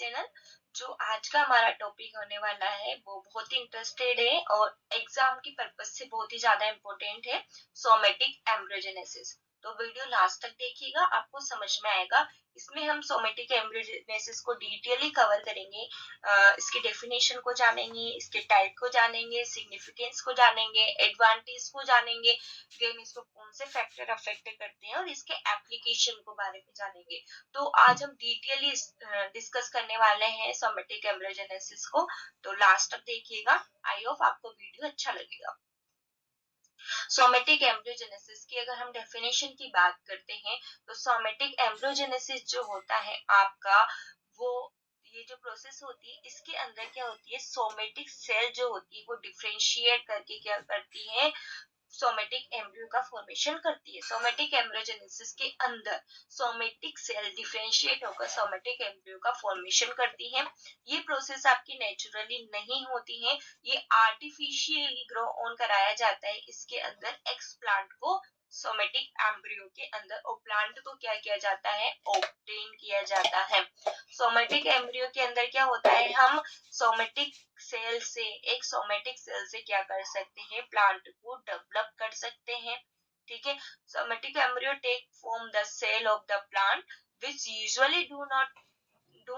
Channel. जो आज का हमारा टॉपिक होने वाला है वो बहुत ही इंटरेस्टेड है और एग्जाम की पर्पज से बहुत ही ज्यादा इम्पोर्टेंट है, सोमेटिक एम्ब्रियोजेनेसिस। तो वीडियो लास्ट तक देखिएगा, आपको समझ में आएगा। इसमें हम सोमेटिक एम्ब्रियोजेनेसिस को डिटेयली कवर करेंगे। इसकी डेफिनेशन को जानेंगे, इसके टाइप को जानेंगे, सिग्निफिकेंस को जानेंगे, एडवांटेज को जानेंगे, देन इसको कौन से फैक्टर अफेक्ट करते हैं और इसके एप्लीकेशन को बारे में जानेंगे। तो आज हम डिटेयली डिस्कस करने वाले हैं सोमेटिक एम्ब्रियोजेनेसिस को। तो लास्ट तक देखिएगा, आई होप आपको वीडियो अच्छा लगेगा। सोमेटिक एम्ब्रियोजेनेसिस की अगर हम डेफिनेशन की बात करते हैं तो सोमेटिक एम्ब्रियोजेनेसिस जो होता है आपका, वो ये जो प्रोसेस होती है इसके अंदर क्या होती है, सोमेटिक सेल जो होती है वो डिफरेंशिएट करके क्या करती है, सोमेटिक एम्ब्रियो का फॉर्मेशन करती है। सोमेटिक एम्ब्रियोजेनेसिस के अंदर सोमेटिक सेल डिफरेंशिएट होकर सोमेटिक एम्ब्रियो का फॉर्मेशन करती है। ये प्रोसेस आपकी नेचुरली नहीं होती है, ये आर्टिफिशियली ग्रो ऑन कराया जाता है इसके अंदर एक्स प्लांट को सोमेटिक एम्ब्रियो के अंदर, और प्लांट को क्या किया जाता है, ऑब्टेन किया जाता है। सोमेटिक एम्ब्रियो के अंदर क्या होता है, हम सोमेटिक सेल से, एक सोमेटिक सेल से क्या कर सकते हैं, प्लांट को डेवलप कर सकते हैं। ठीक है, somatic embryo take form the cell of the plant which usually do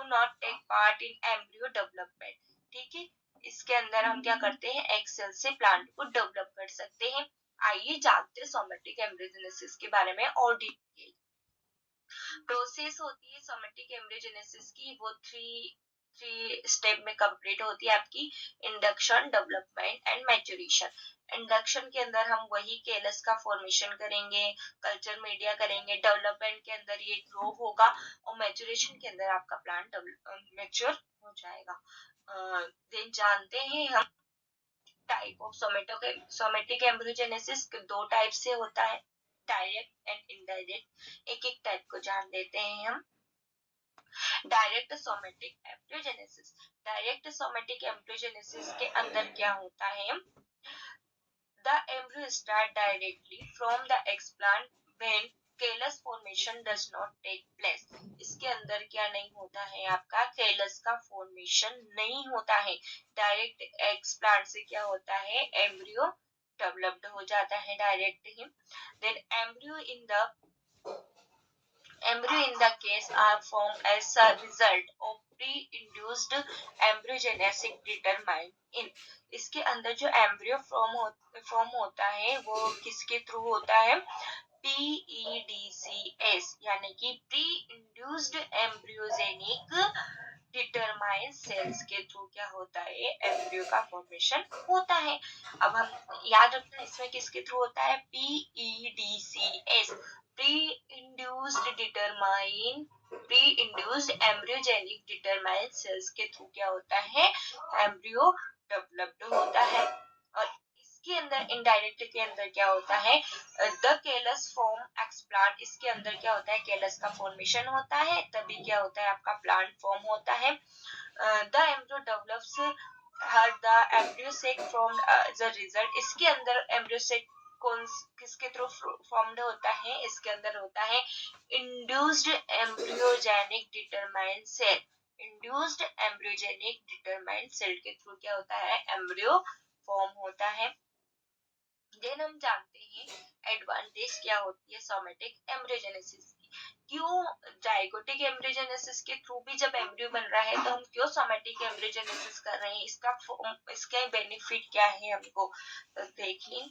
not take part in embryo development. ठीक है, इसके अंदर हम क्या करते हैं, एक सेल से प्लांट को डेवलप कर सकते हैं। आइए जानते हैं सोमेटिक एम्ब्रियोजेनेसिस के बारे में और डिटेल। प्रोसेस होती है सोमेटिक एम्ब्रियोजेनेसिस की, वो थ्री स्टेप में कंप्लीट होती है आपकी, induction, development and maturation. Induction के अंदर हम वही केलस का फॉर्मेशन करेंगे, कल्चर मीडिया करेंगे, डेवलपमेंट के अंदर ये ग्रो होगा और मैच्योरेशन के अंदर आपका प्लांट मैच्योर हो जाएगा। देन जानते हैं हम टाइप ऑफ सोमेटिक एम्ब्रियोजेनेसिस, दो टाइप से होता है, डायरेक्ट एंड इनडायरेक्ट। एक एक टाइप को जान लेते हैं हम। Direct somatic embryogenesis, direct somatic embryogenesis के अंदर क्या होता है, the embryo start directly from the explant when callus formation does not take place। इसके अंदर क्या नहीं होता है, आपका कैलस का फॉर्मेशन नहीं होता है। डायरेक्ट एक्सप्लांट से क्या होता है, एम्ब्रियो डेवलप्ड हो जाता है डायरेक्ट ही। Then embryo in the case are formed as a result of pre-induced embryogenesis determined in। इसके अंदर जो एम्ब्रियो फॉर्म होता है वो किसके थ्रू होता है, PEDCS यानी कि pre induced embryogenic determine cells के थ्रू क्या होता है, एम्ब्रियो का फॉर्मेशन होता है। अब हम याद रखना इसमें किसके थ्रू होता है, PEDCS, pre induced embryogenic determine cells के थ्रू क्या होता है, एम्ब्रियो डेवलप्ड होता है। और इसके अंदर इनडायरेक्ट के अंदर क्या होता है, द केलस फॉर्म एक्सप्लांट, इसके अंदर क्या होता है, केलस का फॉर्मेशन होता है, तभी क्या होता है, आपका प्लांट फॉर्म होता है। The embryo develops her the embryo sac from the result. इसके अंदर एम्ब्रियो सेक कौन किसके थ्रू फॉर्म्ड होता है, इसके अंदर होता है induced embryogenic determine cell. Induced embryogenic determine cell के थ्रू क्या होता है, एम्ब्रियो फॉर्म होता है। देन हम जानते हैं एडवांटेज क्या होती है सोमेटिक एम्ब्रियोजेनेसिस की। क्यों जाइगोटिक एम्ब्रियोजेनेसिस के थ्रू भी जब एम्ब्रियो बन रहा है तो हम क्यों सोमेटिक एम्ब्रियोजेनेसिस कर रहे हैं, इसका बेनिफिट क्या है हमको देखिए।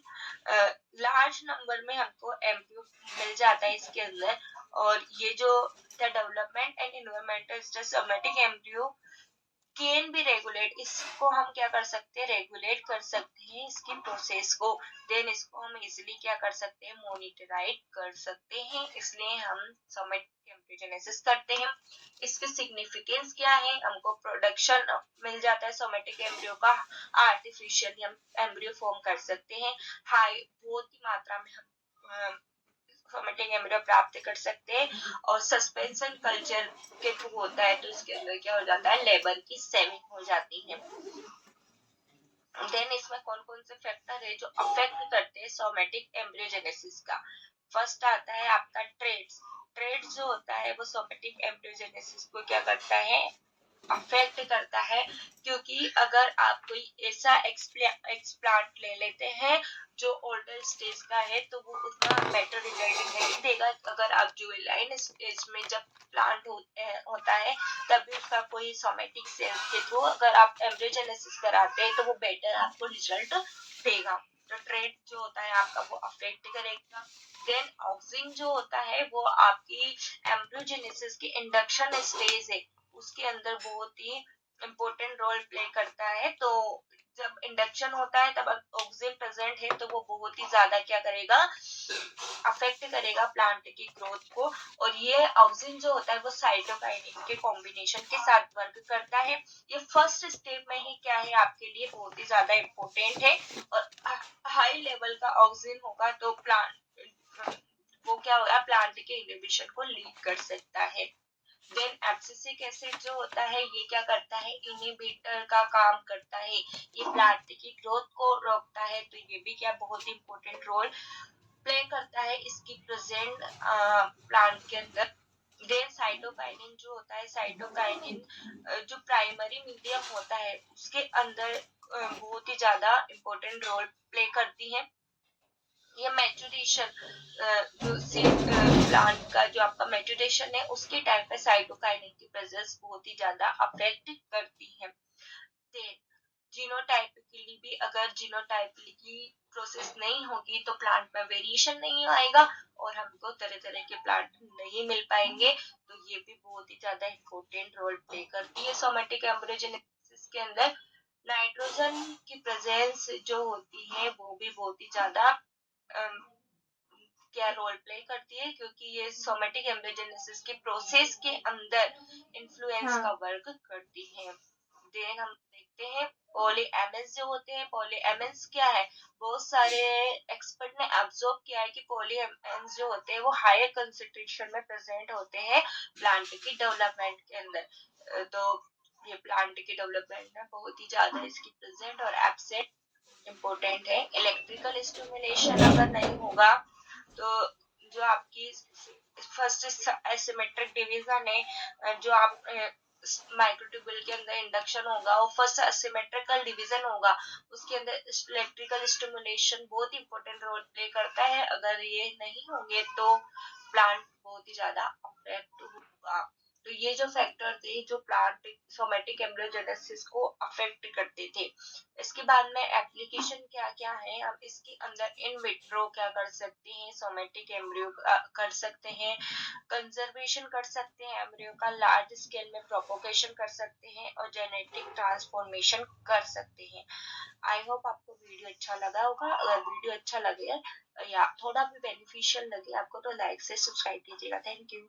लार्ज नंबर में हमको एम्ब्रियो मिल जाता है इसके अंदर, और ये जो the development and environmental somatic embryo can be regulate, इसको हम क्या कर सकते हैं, रेगुलेट कर सकते हैं इसकी प्रोसेस को। देन इसको हम इजिली क्या कर सकते हैं, मॉनिटराइज कर सकते हैं, इसलिए हम सोमेटिक एम्ब्रियोजेनेसिस करते हैं। इसके सिग्निफिकेंस क्या है, हमको प्रोडक्शन मिल जाता है सोमेटिक एम्ब्रियो का, आर्टिफिशियली हम एम्ब्रियो फॉर्म कर सकते हैं, हाई बहुत ही मात्रा में हम सोमेटिक एम्ब्रियो प्राप्त कर सकते हैं। और सस्पेंशन कल्चर के थ्रू होता है तो इसके अंदर क्या हो जाता है, लेबर की सेविंग हो जाती है। देन इसमें कौन कौन से फैक्टर है जो अफेक्ट करते हैं सोमेटिक एम्ब्रियोजेनेसिस का। फर्स्ट आता है आपका ट्रेड्स। ट्रेड्स जो होता है वो सोमेटिक एम्ब्रियोजेनेसिस को क्या करता है, अफेक्ट करता है, क्योंकि अगर आप कोई ऐसा एक्सप्लांट ले लेते हैं जो ओल्डर स्टेज का है तो वो उतना बेटर रिजल्ट नहीं देगा। अगर आप जुवेनाइल स्टेज में जब प्लांट होता है तभी उसका कोई सोमेटिक सेल्स के थ्रू अगर आप एम्ब्रियोजेनेसिस कराते हैं तो वो बेटर आपको रिजल्ट देगा। तो ट्रेड जो होता है आपका वो अफेक्ट करेगा। देन ऑक्सिन जो होता है वो आपकी एम्ब्रियोजेनेसिस की इंडक्शन स्टेज है उसके अंदर बहुत ही इम्पोर्टेंट रोल प्ले करता है। तो जब इंडक्शन होता है तब ऑक्सिन प्रेजेंट है तो वो बहुत ही ज्यादा क्या करेगा, अफेक्ट करेगा प्लांट की ग्रोथ को। और ये ऑक्सिन जो होता है वो साइटोकाइनिन के कॉम्बिनेशन के साथ वर्क करता है। ये फर्स्ट स्टेप में ही क्या है आपके लिए बहुत ही ज्यादा इम्पोर्टेंट है। और हाई लेवल का ऑक्सिन होगा तो प्लांट वो क्या होगा, प्लांट के इनहिबिशन को लीड कर सकता है। देन एब्सिसिक एसिड जो होता है ये क्या करता है, इनहिबिटर का काम करता है, ये प्लांट की ग्रोथ को रोकता है। तो ये भी क्या बहुत ही इंपॉर्टेंट रोल प्ले करता है इसकी प्रेजेंट प्लांट के अंदर। देन साइटोकाइनिन जो होता है, साइटोकाइनिन जो प्राइमरी मीडियम होता है उसके अंदर बहुत ही ज्यादा इंपॉर्टेंट रोल प्ले करती है। ये मैचुरेशन जो सीड प्लांट का जो आपका मैचुरेशन है उसके टाइम पे साइटोकाइनिन की प्रेजेंस बहुत ही ज्यादा अफेक्ट करती है। जीनोटाइपिकली भी अगर जीनोटाइपिकली प्रोसेस नहीं होगी तो प्लांट में वेरिएशन नहीं आएगा और हमको तरह तरह के प्लांट नहीं मिल पाएंगे। तो ये भी बहुत ही ज्यादा इम्पोर्टेंट रोल प्ले करती है सोमेटिक एम्ब्रियोजेनेसिस के अंदर। नाइट्रोजन की प्रेजेंस जो होती है वो भी बहुत ही ज्यादा क्या रोल प्ले करती है, क्योंकि ये सोमेटिक एम्ब्रियोजेनेसिस के प्रोसेस के अंदर इन्फ्लुएंस हाँ। का वर्क करती है। देन हम देखते हैं पॉलीएमएस जो होते हैं। पॉलीएमएस क्या है, बहुत सारे एक्सपर्ट ने ऑब्जर्व किया है कि पॉलीएमएस जो होते हैं वो हायर कंसेंट्रेशन में प्रेजेंट होते हैं प्लांट की डेवलपमेंट के अंदर। तो ये प्लांट की डेवलपमेंट में बहुत ही ज्यादा इसकी प्रेजेंट और एब्सेंट इम्पोर्टेंट है। इलेक्ट्रिकल स्टिमुलेशन अगर नहीं होगा तो जो आपकी फर्स्ट एसिमेट्रिक डिवीजन है जो आप माइक्रोट्यूबुल के अंदर इंडक्शन होगा वो फर्स्ट एसिमेट्रिकल डिवीजन होगा, उसके अंदर इलेक्ट्रिकल स्टिमुलेशन बहुत इंपॉर्टेंट रोल प्ले करता है। अगर ये नहीं होंगे तो प्लांट बहुत ही ज्यादा अफेक्ट होगा। तो ये जो फैक्टर थे जो प्लांट सोमेटिक एम्ब्रियोजेनेसिस को अफेक्ट करते थे। इसके बाद में एप्लीकेशन क्या क्या है, हम इसके अंदर इन विट्रो क्या कर सकते हैं, सोमेटिक एम्ब्रियो कर सकते हैं, कंजर्वेशन कर सकते हैं एम्ब्रियो का, लार्ज स्केल में प्रोपोगेशन कर सकते हैं और जेनेटिक ट्रांसफॉर्मेशन कर सकते हैं। आई होप आपको वीडियो अच्छा लगा होगा। अगर वीडियो अच्छा लगे या थोड़ा भी बेनिफिशियल लगे आपको तो लाइक से सब्सक्राइब कीजिएगा। Thank you.